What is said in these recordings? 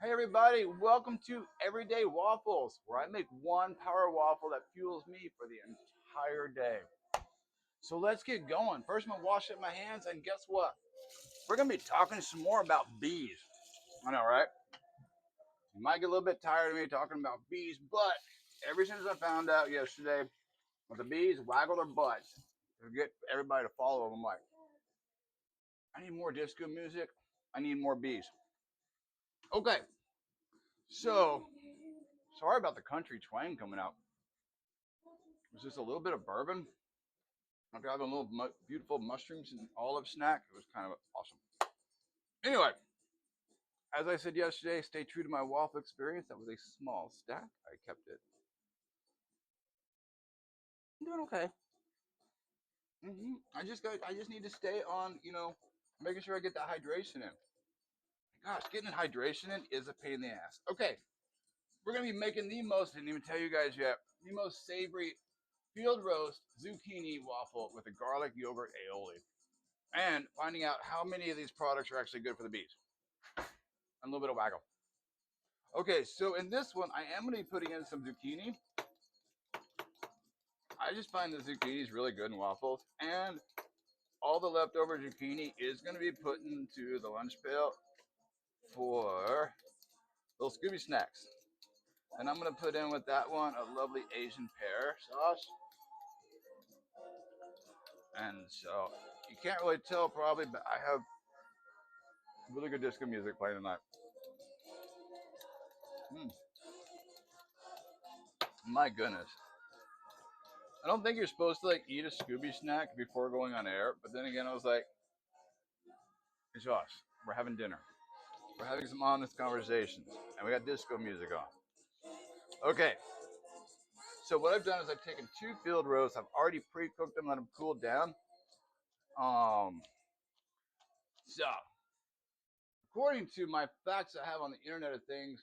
Hey everybody, welcome to Everyday Waffles, where I make one power waffle that fuels me for the entire day. So let's get going. First, I'm gonna wash up my hands, and guess what? We're gonna be talking some more about bees. I know, right? You might get a little bit tired of me talking about bees, but ever since I found out yesterday that the bees waggle their butts to get everybody to follow them, I'm like, I need more disco music. I need more bees. Okay, so sorry about the country twang coming out. It was just a little bit of bourbon. After having a little beautiful mushrooms and olive snack, it was kind of awesome. Anyway, as I said yesterday, stay true to my waffle experience. That was a small stack. I kept it. I'm doing okay. I just need to stay on, making sure I get that hydration in. Gosh, getting hydration in is a pain in the ass. Okay, we're gonna be making the most. I didn't even tell you guys yet. The most savory field roast zucchini waffle with a garlic yogurt aioli, and finding out how many of these products are actually good for the bees. And a little bit of waggle. Okay, so in this one, I am going to be putting in some zucchini. I just find the zucchini is really good in waffles, and all the leftover zucchini is going to be put into the lunch pail for little Scooby snacks. And I'm going to put in with that one a lovely Asian pear sauce. And so you can't really tell probably, but I have really good disco music playing tonight. Mm, my goodness. I don't think you're supposed to like eat a Scooby snack before going on air, but then again, I was like, hey Josh, we're having dinner. We're having some honest conversations, and we got disco music on. Okay, so what I've done is I've taken two field roasts. I've already pre-cooked them, let them cool down. Um, so according to my facts I have on the Internet of Things,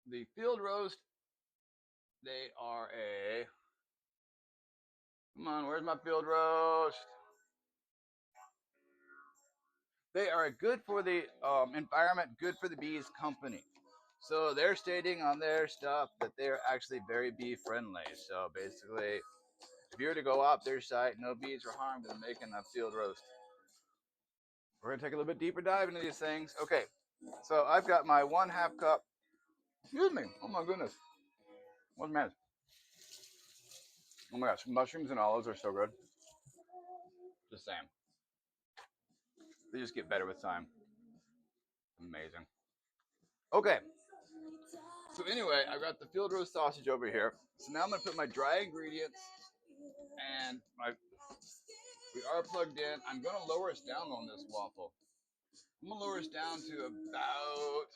the field roast, they are a. Come on, where's my field roast? They are good for the environment, good for the bees company. So they're stating on their stuff that they're actually very bee friendly. So basically, if you were to go up their site, no bees are harmed in making a field roast. We're gonna take a little bit deeper dive into these things. Okay, so I've got my 1/2 cup. Excuse me. Oh my goodness. What's man? Oh my gosh, mushrooms and olives are so good. Just saying, they just get better with time. Amazing. Okay, so anyway, I've got the field roast sausage over here. So now I'm gonna put my dry ingredients and my. We are plugged in. I'm gonna lower us down on this waffle. I'm gonna lower us down to about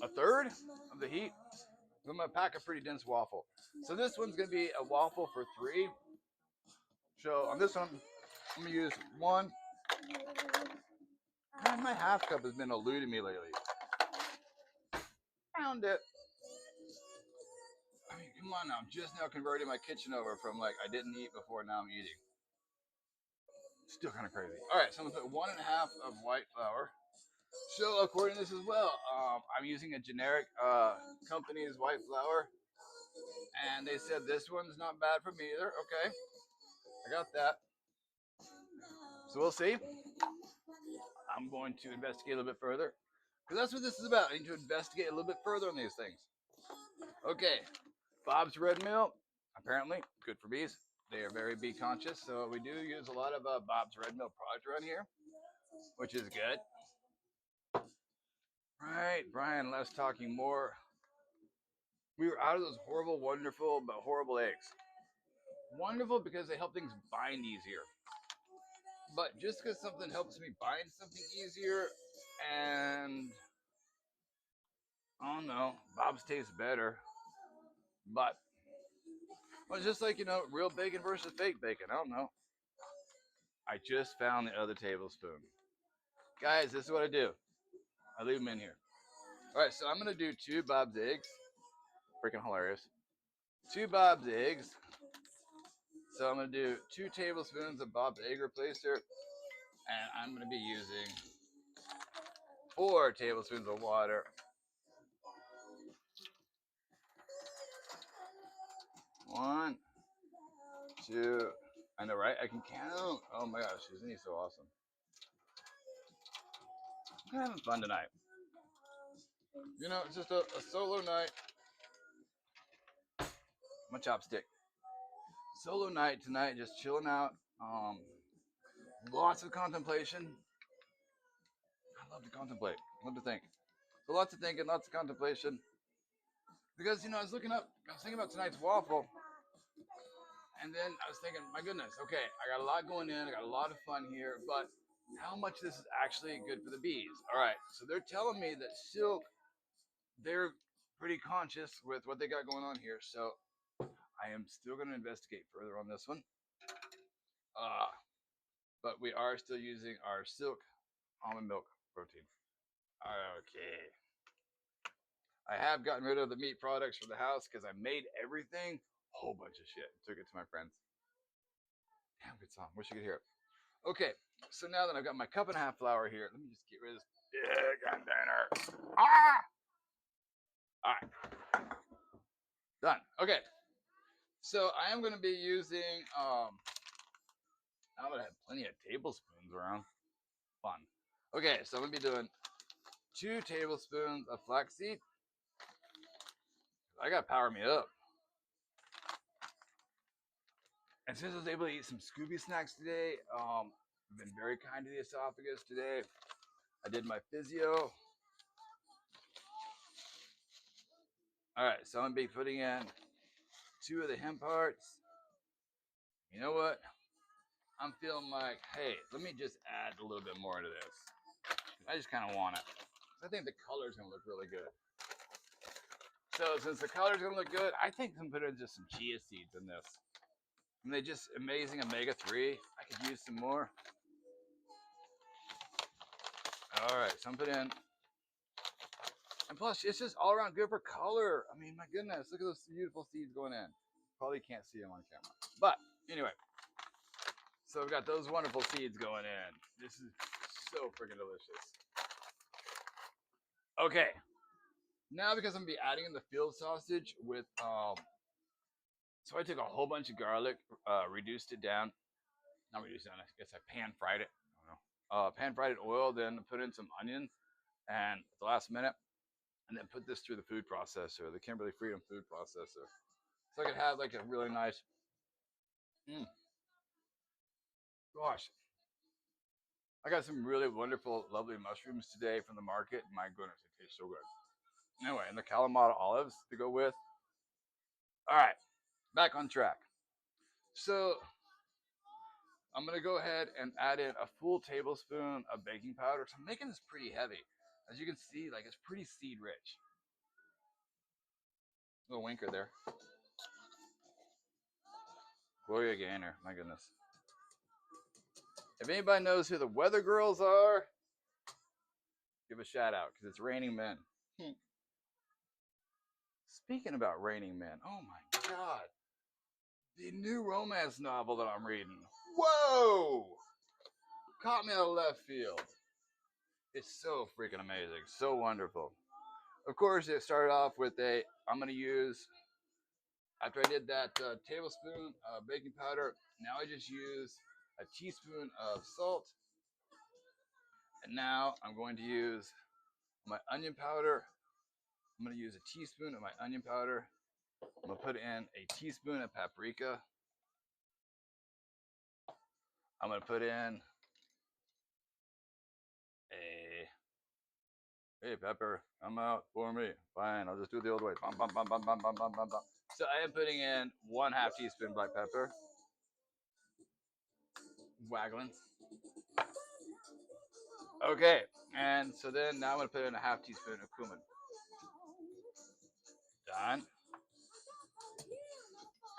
a third of the heat. I'm gonna pack a pretty dense waffle. So this one's gonna be a waffle for three. So on this one, I'm gonna use one. God, my 1/2 cup has been eluding me lately. Found it. I mean, come on now. I'm just now converting my kitchen over from like I didn't eat before, now I'm eating. Still kind of crazy. All right, so I'm gonna put 1/2 of white flour. So according to this as well, I'm using a generic company's white flour, and they said this one's not bad for me either. Okay, I got that. So we'll see. I'm going to investigate a little bit further because that's what this is about. I need to investigate a little bit further on these things. Okay, Bob's Red Mill, apparently good for bees. They are very bee conscious, so we do use a lot of Bob's Red Mill product around here, which is good. Right, Brian, less talking, more. We were out of those horrible, wonderful, but horrible eggs. Wonderful because they help things bind easier. But just because something helps me bind something easier, and I don't know, Bob's tastes better. But well, it's just like real bacon versus fake bacon. I don't know. I just found the other tablespoon, guys. This is what I do. I leave them in here. All right, so I'm gonna do two Bob's eggs. Freaking hilarious. Two Bob's eggs. So I'm gonna do 2 tablespoons of Bob's egg replacer, and I'm gonna be using 4 tablespoons of water. 1, 2. I know, right? I can count. Oh my gosh, isn't he so awesome? I'm having fun tonight. You know, it's just a solo night. My chopstick. Solo night tonight, just chilling out. Lots of contemplation. I love to contemplate. I love to think. So lots of thinking, lots of contemplation. Because I was thinking about tonight's waffle, and then I was thinking, my goodness, okay, I got a lot going in, I got a lot of fun here, but how much this is actually good for the bees? All right, so they're telling me that silk, they're pretty conscious with what they got going on here, so I am still going to investigate further on this one. But we are still using our silk almond milk protein. Okay. I have gotten rid of the meat products from the house because I made everything. Whole bunch of shit. Took it to my friends. Damn good song. Wish you could hear it. Okay, so now that I've got my cup and a half flour here, let me just get rid of this big container. Ah! All right. Done. Okay. So I am going to be using, I'm going to have plenty of tablespoons around. Fun. Okay, so I'm going to be doing 2 tablespoons of flaxseed. I got to power me up. And since I was able to eat some Scooby snacks today, I've been very kind to the esophagus today. I did my physio. All right, so I'm going to be putting in 2 of the hemp hearts. You know what? I'm feeling like, hey, let me just add a little bit more to this. I just kind of want it. I think the color is going to look really good. So since the color is going to look good, I think I'm putting just some chia seeds in this. And they're just amazing omega-3. I could use some more. All right, so I'm putting in. And plus, it's just all around good for color. I mean, my goodness, look at those beautiful seeds going in. Probably can't see them on camera. But anyway, so I've got those wonderful seeds going in. This is so freaking delicious. Okay, now because I'm going to be adding in the field sausage with, so I took a whole bunch of garlic, reduced it down. Not reduced it down, I guess I pan fried it. I don't know. Pan fried it in oil, then put in some onion, and at the last minute, and then put this through the food processor, the Kimberly Freedom food processor. So I could have like a really nice, gosh. I got some really wonderful, lovely mushrooms today from the market. My goodness, it tastes so good. Anyway, and the Kalamata olives to go with. All right, back on track. So I'm gonna go ahead and add in a full tablespoon of baking powder. So I'm making this pretty heavy. As you can see, like it's pretty seed rich. Little winker there. Gloria Gaynor, my goodness. If anybody knows who the Weather Girls are, give a shout out because it's Raining Men. Speaking about Raining Men, oh my God. The new romance novel that I'm reading. Whoa! Caught me out of left field. It's so freaking amazing. So wonderful. Of course, it started off with I'm going to use, after I did that tablespoon of baking powder, now I just use a teaspoon of salt. And now I'm going to use my onion powder. I'm going to use a teaspoon of my onion powder. I'm going to put in a teaspoon of paprika. I'm going to put in hey, pepper, come out for me. Fine, I'll just do the old way. Bum, bum, bum, bum, bum, bum, bum, bum, bum. So I am putting in 1/2 teaspoon black pepper. Waggling. Okay, and so then now I'm going to put in a 1/2 teaspoon of cumin. Done.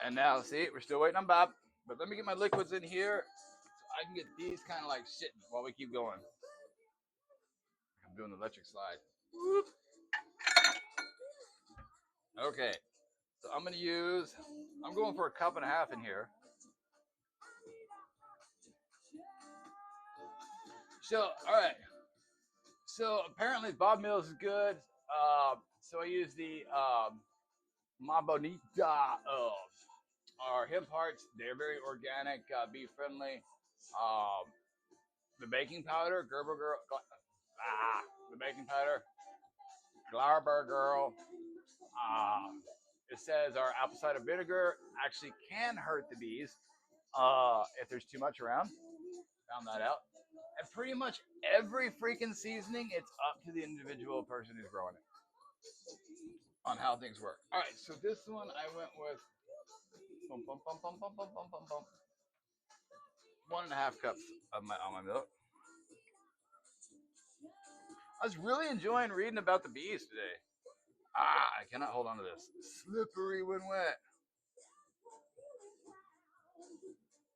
And now, see, we're still waiting on Bob. But let me get my liquids in here so I can get these kind of like sitting while we keep going. I'm doing the electric slide. Whoop. Okay, so I'm going for 1.5 cups in here. So, all right. So apparently Bob Mills is good. So I use the Ma Bonita our hemp hearts. They're very organic, bee friendly. Um, the baking powder, Gerber Girl, the baking powder, Glauber Girl. Uh, it says our apple cider vinegar actually can hurt the bees if there's too much around. Found that out. And pretty much every freaking seasoning, it's up to the individual person who's growing it on how things work. All right, so this one I went with bum, bum, bum, bum, bum, bum, bum, bum, bum. 1.5 cups of my almond milk. I was really enjoying reading about the bees today. I cannot hold on to this. Slippery when wet.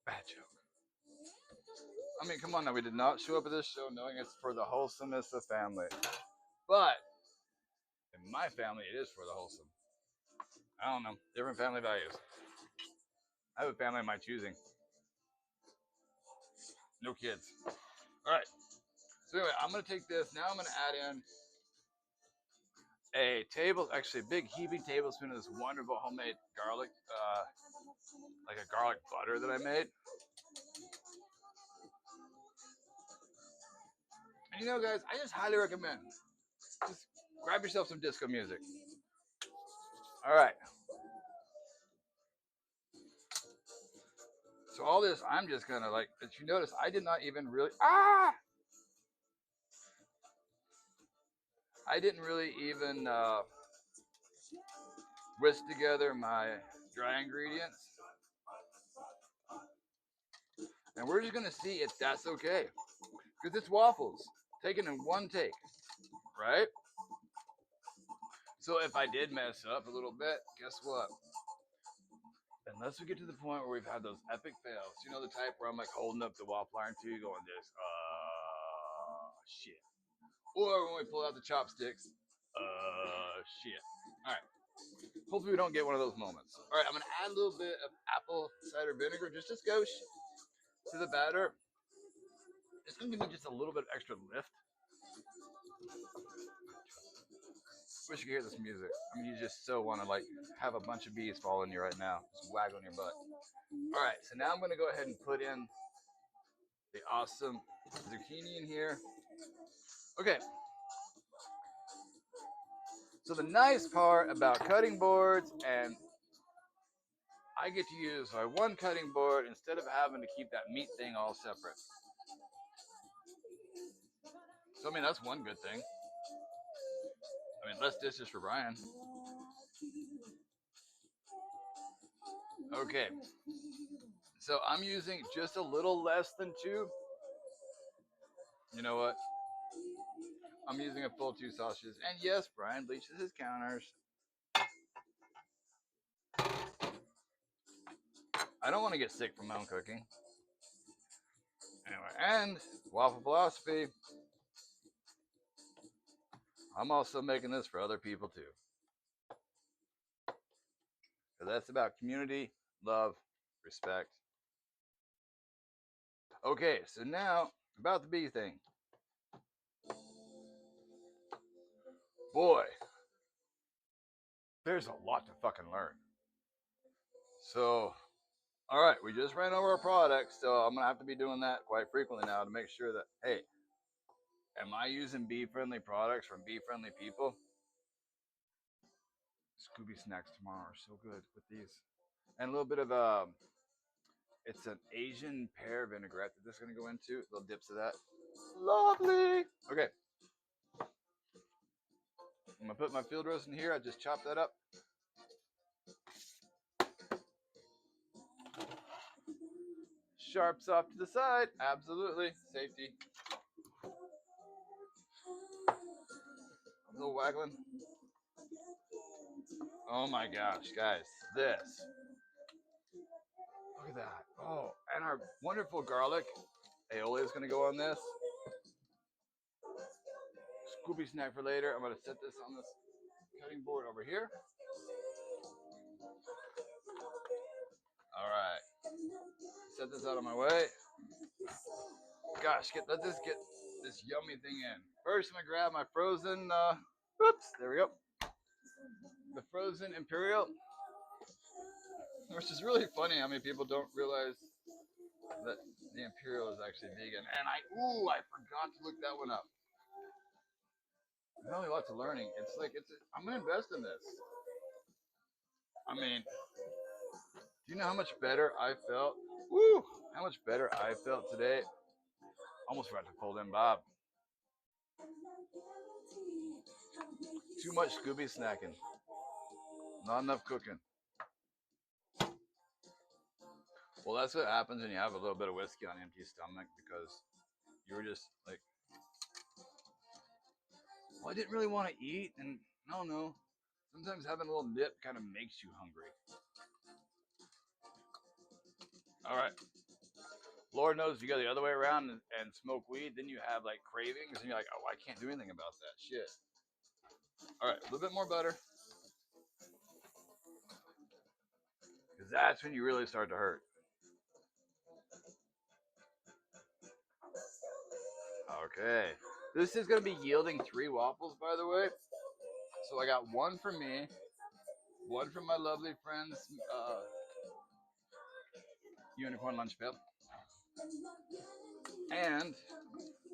Bad joke. I mean, come on now. We did not show up at this show knowing it's for the wholesomeness of family. But in my family, it is for the wholesome. I don't know. Different family values. I have a family of my choosing. No kids. All right. So anyway, I'm going to take this. Now I'm going to add in actually a big heaping tablespoon of this wonderful homemade garlic, like a garlic butter that I made. And you know, guys, I just highly recommend just grab yourself some disco music. All right. So all this, I'm just gonna like. If you notice, I did not even really. I didn't really even whisk together my dry ingredients, and we're just gonna see if that's okay, because it's waffles taken in one take, right? So if I did mess up a little bit, guess what? Unless we get to the point where we've had those epic fails, you know, the type where I'm like holding up the waffle iron to you, going this, shit. Or when we pull out the chopsticks, shit. All right. Hopefully we don't get one of those moments. All right, I'm gonna add a little bit of apple cider vinegar, just a skosh, to the batter. It's gonna give me just a little bit of extra lift. Wish you could hear this music. I mean, you just so want to like have a bunch of bees following you right now, just waggling your butt. All right, so now I'm gonna go ahead and put in the awesome zucchini in here. Okay. So the nice part about cutting boards, and I get to use my one cutting board instead of having to keep that meat thing all separate. So I mean, that's one good thing. I mean, less dishes for Brian. Okay. So I'm using just a little less than 2. You know what? I'm using a full 2 sausages. And yes, Brian bleaches his counters. I don't want to get sick from my own cooking. Anyway, and waffle philosophy. I'm also making this for other people too. Because that's about community, love, respect. Okay, so now about the bee thing. Boy, there's a lot to fucking learn. So, all right, we just ran over our products, so I'm gonna have to be doing that quite frequently now to make sure that, hey, am I using bee-friendly products from bee-friendly people? Scooby snacks tomorrow are so good with these, and a little bit of it's an Asian pear vinaigrette that this is gonna go into. Little dips of that. Lovely. Okay, I'm gonna put my field roast in here. I just chopped that up. Sharps off to the side. Absolutely. Safety. A little waggling. Oh my gosh, guys. This. Look at that. Oh, and our wonderful garlic aioli is going to go on this. Scooby snack for later. I'm going to set this on this cutting board over here. All right. Set this out of my way. Gosh, let this get this yummy thing in. First, I'm gonna grab my frozen. Oops, there we go. The frozen Imperial, which is really funny. How many people don't realize that the Imperial is actually vegan? And I forgot to look that one up. There's only lots of learning. It's like I'm gonna invest in this. I mean, do you know how much better I felt? Woo! How much better I felt today. Almost forgot to fold in Bob. Too much Scooby snacking. Not enough cooking. Well, that's what happens when you have a little bit of whiskey on an empty stomach because you were just like, well, I didn't really want to eat, and I don't know. Sometimes having a little dip kind of makes you hungry. All right. Lord knows if you go the other way around and smoke weed, then you have like cravings, and you're like, oh, I can't do anything about that shit. All right, a little bit more butter, because that's when you really start to hurt. Okay. This is going to be yielding 3 waffles, by the way. So I got one for me, one from my lovely friends, Unicorn Lunch Pail, and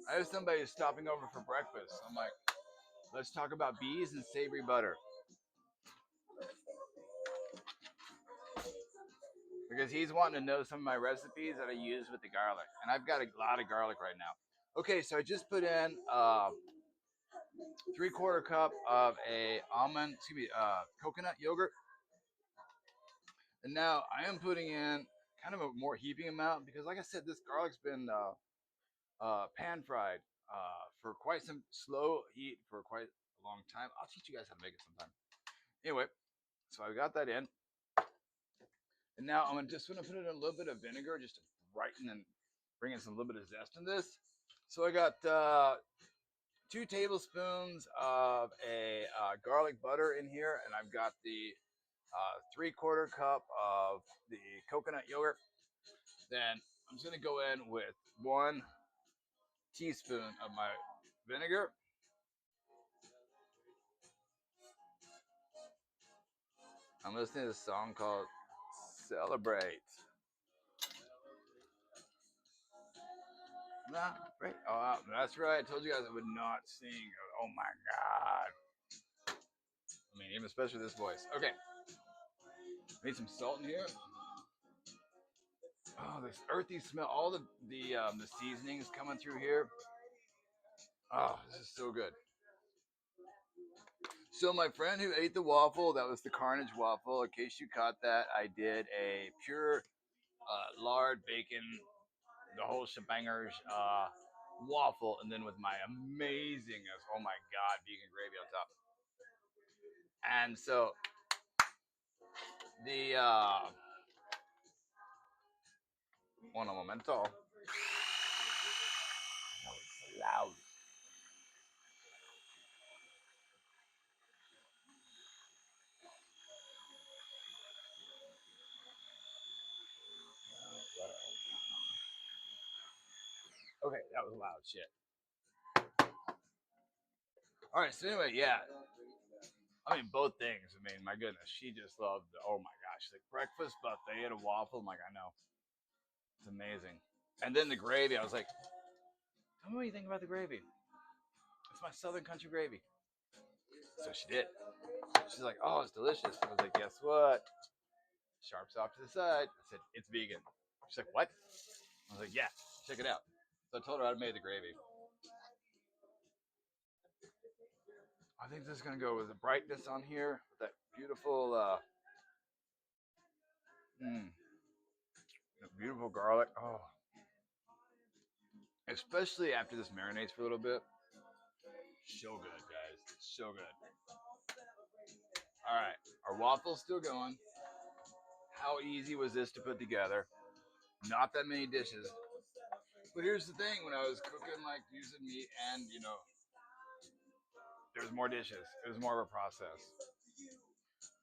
I have somebody stopping over for breakfast. I'm like, let's talk about bees and savory butter. Because he's wanting to know some of my recipes that I use with the garlic. And I've got a lot of garlic right now. Okay, so I just put in 3/4 cup of coconut yogurt. And now I am putting in kind of a more heaping amount because, like I said, this garlic's been pan fried for quite some slow heat for quite a long time. I'll teach you guys how to make it sometime. Anyway, so I got that in. And now I'm just going to put in a little bit of vinegar just to brighten and bring in some little bit of zest in this. So I got 2 tablespoons of a garlic butter in here, and I've got the 3/4 cup of the coconut yogurt. Then I'm just going to go in with 1 teaspoon of my vinegar. I'm listening to this song called Celebrate. Oh, that's right. I told you guys I would not sing. Oh my God. I mean, even especially this voice. Okay. Need some salt in here. Oh, this earthy smell. All the seasonings coming through here. Oh, this is so good. So my friend who ate the waffle, that was the Carnage waffle. In case you caught that, I did a pure lard, bacon, the whole shebangers waffle, and then with my amazing, oh my God, vegan gravy on top. And so the un momento. That was loud. Okay, that was loud shit. All right, so anyway, yeah. I mean, both things. I mean, my goodness, she just loved. Oh my gosh, like breakfast buffet at a waffle. I'm like, I know, it's amazing. And then the gravy. I was like, tell me what you think about the gravy. It's my Southern country gravy. So she did. She's like, oh, it's delicious. I was like, guess what? Sharps off to the side. I said, it's vegan. She's like, what? I was like, yeah, check it out. So I told her I made the gravy. I think this is gonna go with the brightness on here, with that beautiful, beautiful garlic. Oh, especially after this marinates for a little bit. So good, guys. So good. All right, our waffle's still going. How easy was this to put together? Not that many dishes. But here's the thing: when I was cooking, like using meat, and there was more dishes. It was more of a process.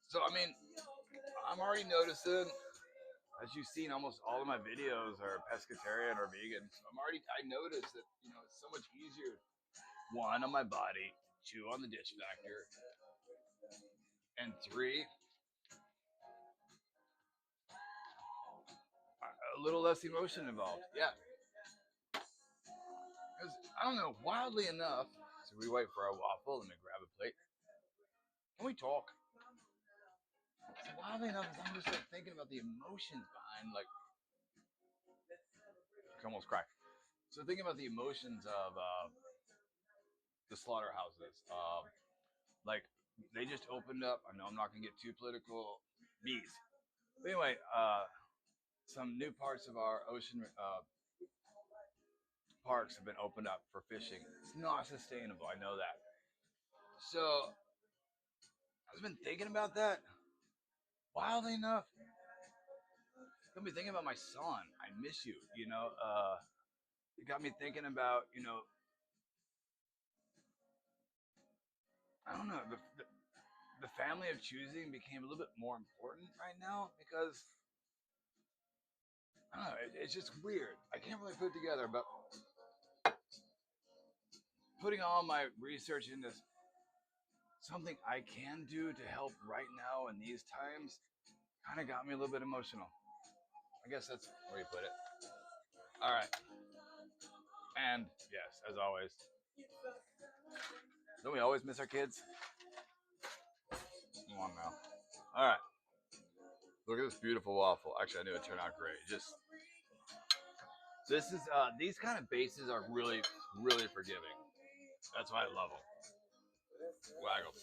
So I mean, I'm already noticing, as you've seen, almost all of my videos are pescatarian or vegan. So I noticed that it's so much easier 1 on my body, 2 on the ditch factor, and 3 a little less emotion involved. Yeah, because I don't know. Wildly enough, so we wait for our waffle. Let me grab a plate. Can we talk? Wildly enough, I'm just like thinking about the emotions behind like. I can almost cry. So thinking about the emotions of the slaughterhouses. Like they just opened up. I know I'm not gonna get too political. Bees. But anyway, some new parts of our ocean parks have been opened up for fishing. It's not sustainable. I know that. So I've been thinking about that. Wildly enough, got me thinking about my son. I miss you. It got me thinking about I don't know the family of choosing became a little bit more important right now because I don't know. It's just weird. I can't really put it together, but putting all my research into something I can do to help right now in these times kind of got me a little bit emotional. I guess that's where you put it. All right. And yes, as always, don't we always miss our kids? Come on now. All right. Look at this beautiful waffle. Actually, I knew it turned out great. Just this is these kind of bases are really, really forgiving. That's why I love them. Waggle.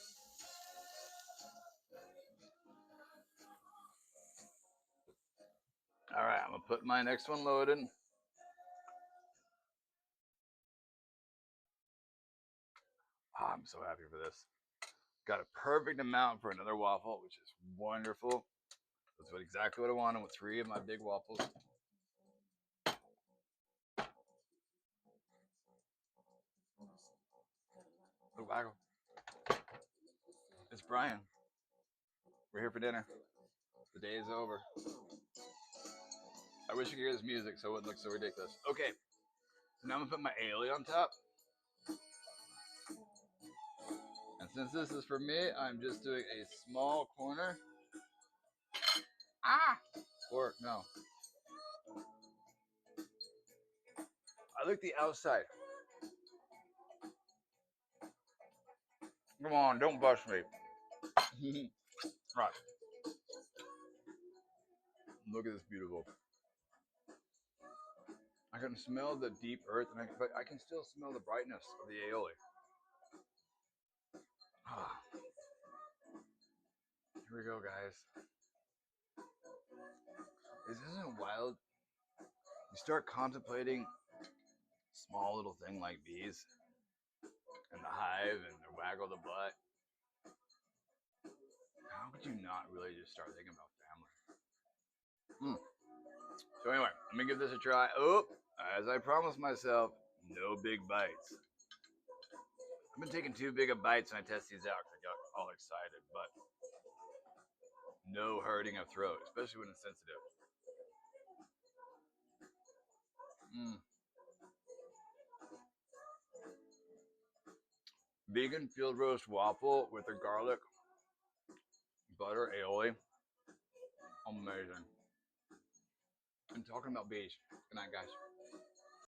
All right, I'm gonna put my next one loaded. Oh, I'm so happy for this. Got a perfect amount for another waffle, which is wonderful. That's exactly what I wanted with 3 of my big waffles. Oh, waggle. It's Brian. We're here for dinner. The day is over. I wish you could hear this music so it wouldn't look so ridiculous. Okay, so now I'm gonna put my aioli on top. And since this is for me, I'm just doing a small corner. Ah! Or no. I like the outside. Come on, don't bust me. Right. Look at this beautiful. I can smell the deep earth, but I can still smell the brightness of the aioli. Ah, here we go, guys. Isn't wild? You start contemplating small little thing like bees and the hive and the waggle the butt. How could you not really just start thinking about family? So anyway, let me give this a try. Oh, as I promised myself, no big bites. I've been taking too big of bites when I test these out because I got all excited, but no hurting of throat, especially when it's sensitive. Mm. Vegan field roast waffle with a garlic butter aioli. Amazing. And talking about bees. Good night, guys.